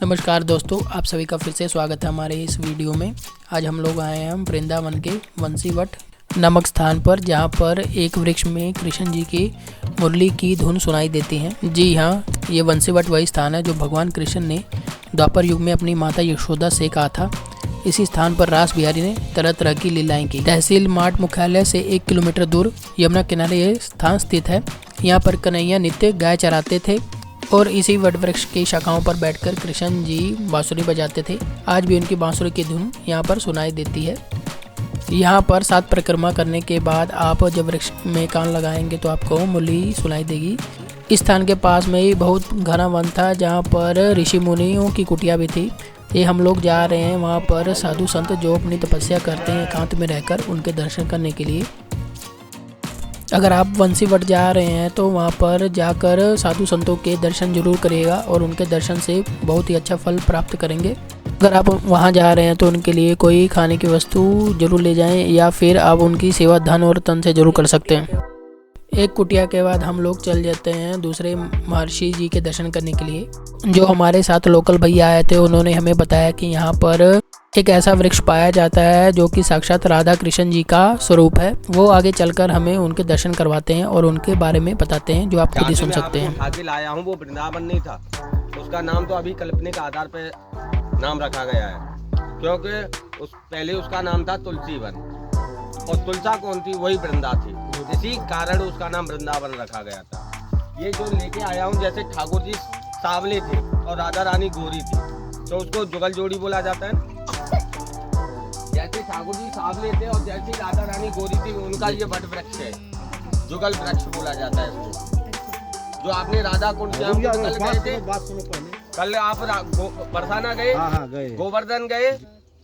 नमस्कार दोस्तों, आप सभी का फिर से स्वागत है हमारे इस वीडियो में। आज हम लोग आए हैं वृंदावन के वंशीवट नामक स्थान पर, जहां पर एक वृक्ष में कृष्ण जी की मुरली की धुन सुनाई देती है। जी हाँ, ये वंशीवट वही स्थान है जो भगवान कृष्ण ने द्वापर युग में अपनी माता यशोदा से कहा था। इसी स्थान पर रास बिहारी ने तरह तरह की लीलाएं की। तहसील माठ मुख्यालय से 1 किलोमीटर दूर यमुना किनारे ये स्थान स्थित है। यहाँ पर कन्हैया नित्य गाय चराते थे और इसी वट वृक्ष की शाखाओं पर बैठकर कृष्ण जी बांसुरी बजाते थे। आज भी उनकी बांसुरी की धुन यहाँ पर सुनाई देती है। यहाँ पर 7 परिक्रमा करने के बाद आप जब वृक्ष में कान लगाएंगे तो आपको मुरली सुनाई देगी। इस स्थान के पास में ही बहुत घना वन था, जहाँ पर ऋषि मुनियों की कुटिया भी थी। ये हम लोग जा रहे हैं वहाँ पर साधु संत जो अपनी तपस्या करते हैं एकांत में रहकर, उनके दर्शन करने के लिए। अगर आप वंशीवट जा रहे हैं तो वहाँ पर जाकर साधु संतों के दर्शन जरूर करिएगा और उनके दर्शन से बहुत ही अच्छा फल प्राप्त करेंगे। अगर आप वहाँ जा रहे हैं तो उनके लिए कोई खाने की वस्तु जरूर ले जाएं, या फिर आप उनकी सेवा धन और तन से जरूर कर सकते हैं। एक कुटिया के बाद हम लोग चल जाते हैं दूसरे महर्षि जी के दर्शन करने के लिए। जो हमारे साथ लोकल भैया आए थे, उन्होंने हमें बताया कि यहाँ पर एक ऐसा वृक्ष पाया जाता है जो कि साक्षात राधा कृष्ण जी का स्वरूप है। वो आगे चलकर हमें उनके दर्शन करवाते हैं और उनके बारे में बताते हैं, जो आप खुद ही सुन सकते हैं। उठा के लाया हूँ, वो वृंदावन नहीं था, उसका नाम तो अभी काल्पनिक आधार पे नाम रखा गया है, क्योंकि पहले उसका नाम था तुलसीवन और तुलसा कौन थी, वही वृंदा थी, इसी कारण उसका नाम वृंदावन रखा गया था। ये जो लेके आया हूँ, जैसे ठाकुर जी सांवले थे और राधा रानी गोरी थी, तो उसको जुगल जोड़ी बोला जाता है। जैसे ठाकुर जी सांवले थे और जैसे राधा रानी गोरी थी, उनका ये वट वृक्ष है, जुगल वृक्ष बोला जाता है इसको। जो आपने राधा कुंड से हम कल गए थे, कल आप बरसाना गए, गोवर्धन गए,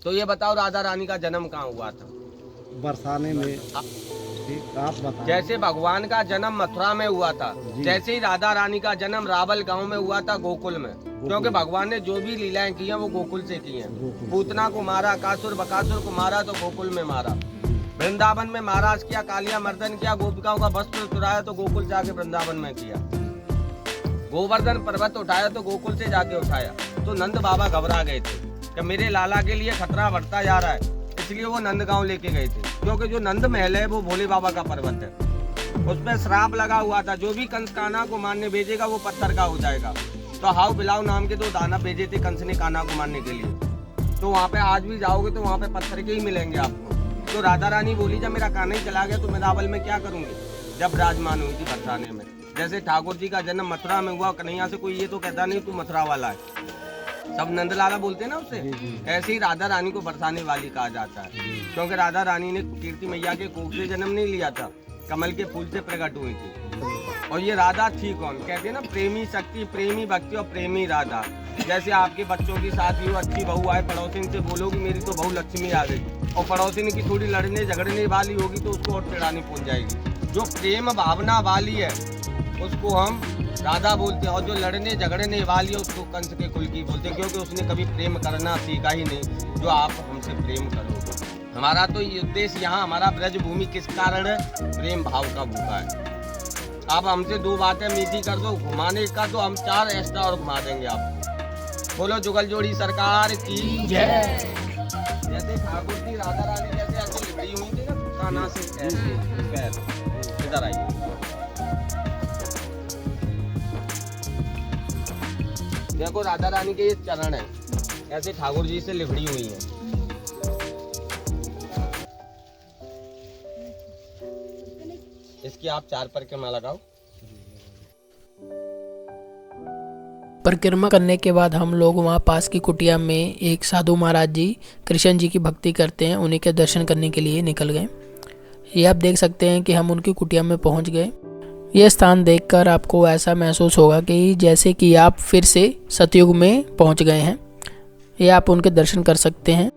तो ये बताओ राधा रानी का जन्म कहाँ हुआ था? बरसाने में। आप बताओ। जैसे भगवान का जन्म मथुरा में हुआ था, जैसे ही राधा रानी का जन्म रावल गांव में हुआ था, गोकुल में, क्योंकि भगवान ने जो भी लीलाएं की हैं वो गोकुल से की हैं। पूतना को मारा, कासुर बकासुर को मारा तो गोकुल में मारा, वृंदावन में महाराज किया, कालिया मर्दन किया, गोपिकाओं का वस्त्र चुराया तो गोकुल जाके वृंदावन में किया, गोवर्धन पर्वत उठाया तो गोकुल से जाके उठाया। तो नंद बाबा घबरा गए थे कि मेरे लाला के लिए खतरा बढ़ता जा रहा है, इसलिए वो नंदगांव लेके गए थे, क्योंकि जो नंद महल है वो भोले बाबा का पर्वत है। उसमें श्राप लगा हुआ था, जो भी कंस कान्हा को मारने भेजेगा वो पत्थर का हो जाएगा। तो हाउ बिलाव नाम के 2 दानव भेजे थे कंस ने कान्हा को मारने के लिए। तो वहाँ पे आज भी जाओगे तो वहाँ पे पत्थर के ही मिलेंगे आपको। तो राधा रानी बोली, जब मेरा कान्हा ही चला गया तो मैं रावल में क्या करूंगी, जब राजमान हुई थी बरसाने में। जैसे ठाकुर जी का जन्म मथुरा में हुआ, कन्हैया से कोई ये तो कहता नहीं तू मथुरा वाला है, सब नंदलाला बोलते हैं ना उससे। ऐसे ही राधा रानी को बरसाने वाली कहा जाता है, क्योंकि राधा रानी ने कीर्ति मैया के कोख से जन्म नहीं लिया था, कमल के फूल से प्रकट हुई थी। और ये राधा थी कौन? कहते हैं ना, प्रेमी शक्ति, प्रेमी भक्ति और प्रेमी राधा। जैसे आपके बच्चों की शादी हो, अच्छी बहू आए, पड़ोसिन से बोलोगी मेरी तो बहू लक्ष्मी आ गई, और पड़ोसिन की थोड़ी लड़ने झगड़ने वाली होगी तो उसको और चिढ़ानी पहुंच जाएगी। जो प्रेम भावना वाली है उसको हम राधा बोलते हैं, और जो लड़ने झगड़ने वाली है उसको कंस के कुल की बोलते हैं, क्योंकि उसने कभी प्रेम करना सीखा ही नहीं, जो आप हमसे प्रेम करोगे। हमारा तो ये उद्देश्य यहाँ, हमारा ब्रज भूमि किस कारण है? प्रेम भाव का भूखा है। आप हमसे 2 बातें मीठी कर दो, घुमाने का तो हम 4 एक्स्ट्रा और घुमा देंगे आपको। बोलो जुगल जोड़ी सरकार की जय। जैसे ठाकुर जी राधा रानी जैसे ऐसे लिपटी हुई थी ना, कान्हा से ऐसे पैर, इधर आइए। देखो राधा रानी के ये चरण है, ऐसे ठाकुर जी से लिपटी हुई है। इसकी आप 4 परिक्रमा लगाओ। परिक्रमा करने के बाद हम लोग वहाँ पास की कुटिया में एक साधु महाराज जी कृष्ण जी की भक्ति करते हैं, उन्हीं के दर्शन करने के लिए निकल गए। ये आप देख सकते हैं कि हम उनकी कुटिया में पहुँच गए। ये स्थान देखकर आपको ऐसा महसूस होगा कि जैसे कि आप फिर से सतयुग में पहुँच गए हैं। ये आप उनके दर्शन कर सकते हैं।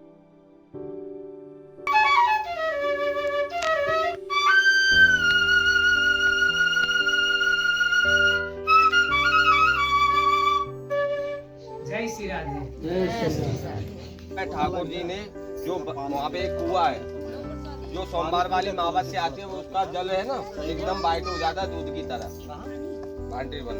ठाकुर जी ने जो वहाँ पे एक कुआ है, जो सोमवार वाली अमावस्या आती है, उसका जल है ना एकदम वाइट हो जाता है दूध की तरह, बांटी बन